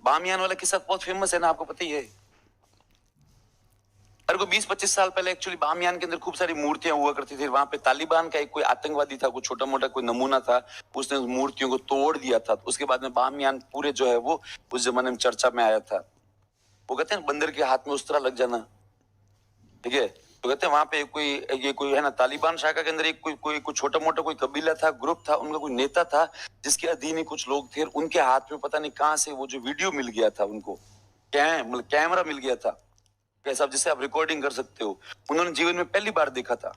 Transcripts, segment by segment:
Bamiyan वाला किस्सा बहुत फेमस है ना, आपको पता ही है। अरे को 20-25 साल पहले एक्चुअली बामियान के अंदर खूब सारी मूर्तियां हुआ करती थी। वहां पे तालिबान का एक कोई आतंकवादी था, कोई छोटा मोटा कोई नमूना था, उसने उस मूर्तियों को तोड़ दिया था। तो उसके बाद में बामियान पूरे जो है वो उस जमाने में चर्चा में आया था। वो कहते हैं बंदर के हाथ में उस तरह लग जाना, ठीक है। तो कहते हैं वहां पे कोई है ना, तालिबान शाखा के अंदर एक कोई छोटा मोटा कोई कबीला था, ग्रुप था, उनका कोई नेता था जिसके अधीन ही कुछ लोग थे। उनके हाथ में पता नहीं कहां से वो जो वीडियो मिल गया था उनको, मतलब कैमरा मिल गया था, कैसा जिससे आप रिकॉर्डिंग कर सकते हो। उन्होंने जीवन में पहली बार देखा था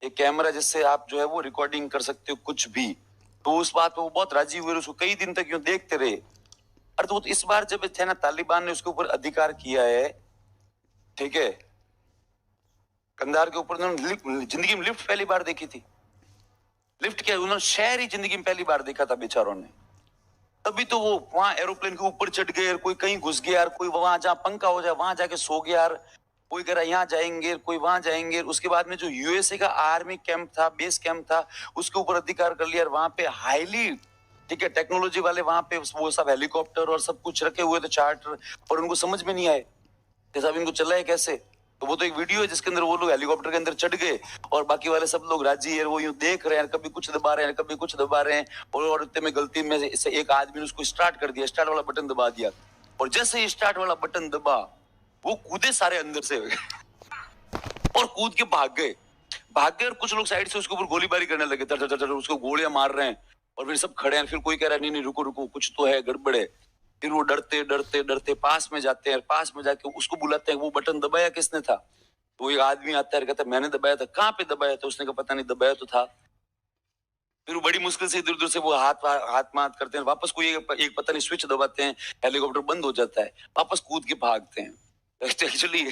एक कैमरा जिससे आप जो है वो रिकॉर्डिंग कर सकते हो कुछ भी। तो उस बात पे वो बहुत राजी हुए, उसको कई दिन तक यूं देखते रहे। अरे तो इस बार जब थे ना, तालिबान ने उसके ऊपर अधिकार किया है, ठीक है, कंधार के ऊपर। उन्होंने जिंदगी में लिफ्ट पहली बार देखी थी। लिफ्ट क्या, उन्होंने शहर ही जिंदगी में पहली बार देखा था बेचारों ने। तभी तो वो वहां एरोप्लेन के ऊपर चढ़ गए, कोई कहीं घुस गया यार, कोई वहां जहाँ पंखा हो जाए वहां जाके सो गया यार, कोई कह रहा यहाँ जाएंगे, कोई वहां जाएंगे। उसके बाद में जो यूएसए का आर्मी कैंप था, बेस कैंप था, उसके ऊपर अधिकार कर लिया। वहां पे हाईली, ठीक है, टेक्नोलॉजी वाले वहां पे वो सब हेलीकॉप्टर और सब कुछ रखे हुए थे, चार्टर, और उनको समझ में नहीं आए कि साहब इनको चलाए कैसे। तो वो तो एक वीडियो है जिसके अंदर वो लोग हेलीकॉप्टर के अंदर चढ़ गए और बाकी वाले सब लोग राजी है, वो यूं देख रहे हैं, कभी कुछ दबा रहे हैं, कभी कुछ दबा रहे हैं। और इतने में गलती में से एक आदमी ने उसको स्टार्ट कर दिया, स्टार्ट वाला बटन दबा दिया, और जैसे ही स्टार्ट वाला बटन दबा वो कूदे सारे अंदर से और कूद के भाग गए। और कुछ लोग साइड से उसके ऊपर गोलीबारी करने लगे, धर धर धर उसको गोलियां मार रहे हैं। और फिर सब खड़े हैं, फिर कोई कह रहा है नहीं नहीं रुको रुको, कुछ तो है, गड़बड़ है। फिर वो डरते डरते डरते पास में जाते हैं, पास में जाके उसको बुलाते हैं, वो बटन दबाया किसने था। तो एक आदमी आता है, कहता है मैंने दबाया था। कहाँ पे दबाया था? उसने कहा पता नहीं, दबाया तो था। फिर वो बड़ी मुश्किल से इधर उधर से वो हाथ में हाथ करते हैं, वापस कोई एक पता नहीं स्विच दबाते हैं, हेलीकॉप्टर बंद हो जाता है, वापस कूद के भागते हैं। एक्चुअली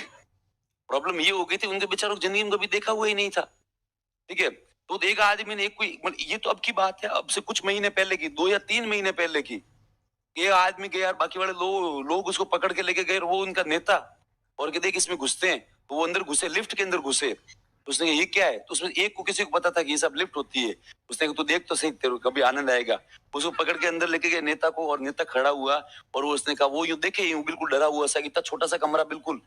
प्रॉब्लम ये हो गई थी, उनके बेचारों की जिंदगी में कभी देखा हुआ ही नहीं था, ठीक है। तो एक आदमी ने ये तो अब की बात है, अब से कुछ महीने पहले की, 2 या 3 महीने पहले की। ये आदमी गया और बाकी वाले लोग उसको पकड़ के लेके गए, और वो उनका नेता, और कि देख इसमें घुसते हैं। तो वो अंदर घुसे, लिफ्ट के अंदर घुसे। तो उसने कहा ये क्या है? तो उसमें एक को किसी को पता था कि ये सब लिफ्ट होती है। उसने कहा तू देख तो सही, तेरे को कभी आनंद आएगा। उसको पकड़ के अंदर लेके गए नेता को, और नेता खड़ा हुआ, और वो उसने कहा वो यूं देखे, यूं बिल्कुल डरा हुआ सा, इतना छोटा सा कमरा बिल्कुल।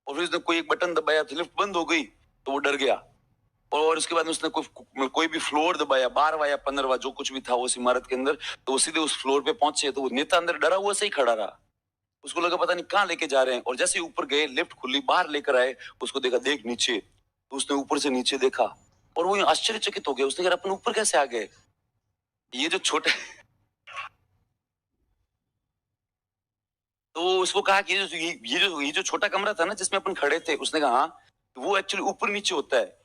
और फिर उसने कोई एक बटन दबाया तो लिफ्ट बंद हो गई, तो वो डर गया। और उसके बाद उसने कोई भी फ्लोर दबाया, 12वां या 15वां जो कुछ भी था उस इमारत के अंदर, तो वो सीधे उस फ्लोर पे पहुंचे। तो वो नेता अंदर डरा हुआ से ही खड़ा रहा। उसको लगा पता नहीं कहाँ लेके जा रहे हैं, और जैसे ही ऊपर गए, लिफ्ट खुली, बाहर लेकर आए, उसको देखा देख नीचे। तो उसने ऊपर से नीचे देखा, और वो आश्चर्यचकित हो गया। उसने कहा अपन ऊपर कैसे आ गए? ये जो छोटे तो उसको कहा कि ये जो छोटा कमरा था ना जिसमें अपन खड़े थे, उसने कहा हाँ, वो एक्चुअली ऊपर नीचे होता है।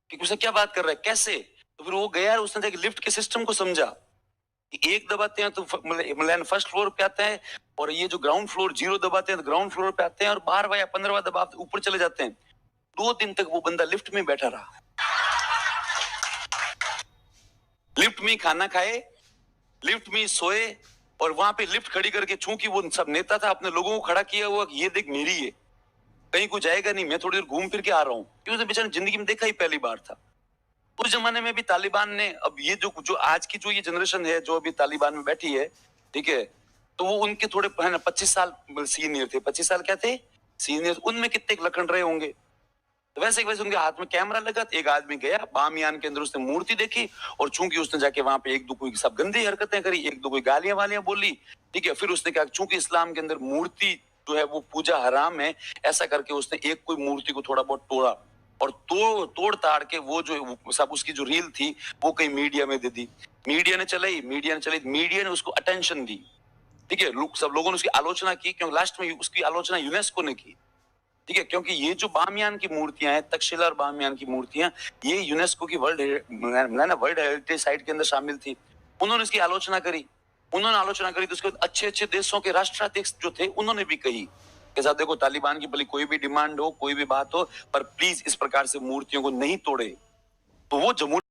कि उसने क्या बात कर रहा है, कैसे? तो फिर वो गया, उसने देखा लिफ्ट के सिस्टम को समझा कि एक दबाते हैं तो मतलब फर्स्ट फ्लोर पे आते हैं, और ये जो ग्राउंड फ्लोर 0 दबाते हैं तो ग्राउंड फ्लोर पे आते हैं, और 12वां या 15वां दबाते ऊपर चले जाते हैं। 2 दिन तक वो बंदा लिफ्ट में बैठा रहा, लिफ्ट में खाना खाए, लिफ्ट में सोए, और वहां पे लिफ्ट खड़ी करके, चूंकि वो सब नेता था, अपने लोगों को खड़ा किया हुआ, ये देख मेरी है, कहीं को जाएगा नहीं, मैं थोड़ी देर घूम फिर के आ रहा हूँ, क्योंकि उसने बेचारे जिंदगी में देखा ही पहली बार था। उस जमाने में भी तालिबान ने, अब ये जो आज की जो ये जनरेशन है जो अभी तालिबान में बैठी है, ठीक है, तो वो उनके थोड़े है ना 25 साल सीनियर थे। 25 साल क्या थे? सीनियर। उनमें कितने लखन रहे होंगे। तो वैसे वैसे उनके हाथ में कैमरा लगा, एक आदमी गया बामियान के अंदर, उसने मूर्ति देखी, और चूंकि उसने जाके वहां पे एक दो कोई सब गंदी हरकतें करी, एक दो कोई गालियां वालियां बोली, ठीक है। फिर उसने कहा चूंकि इस्लाम के अंदर मूर्ति जो है वो पूजा हराम है, ऐसा करके उसने एक कोई मूर्ति को थोड़ा बहुत तोड़ा, और तोड़ ताड़ के वो जो सब उसकी जो रील थी वो कहीं मीडिया में दे दी। मीडिया ने चलाई, मीडिया ने उसको अटेंशन दी, ठीक है। सब लोगों ने उसकी आलोचना की, क्योंकि लास्ट में उसकी आलोचना यूनेस्को ने की, ठीक है। क्योंकि ये जो बामियान की मूर्तियां हैं, तक्षशिला और बामियान की मूर्तियां, ये यूनेस्को की वर्ल्ड हेरिटेज साइट के अंदर शामिल थी। उन्होंने इसकी आलोचना करी, तो उसके बाद अच्छे अच्छे देशों के राष्ट्राध्यक्ष जो थे उन्होंने भी कही कि साहब देखो, तालिबान की भले कोई भी डिमांड हो, कोई भी बात हो, पर प्लीज इस प्रकार से मूर्तियों को नहीं तोड़े। तो वो जमुना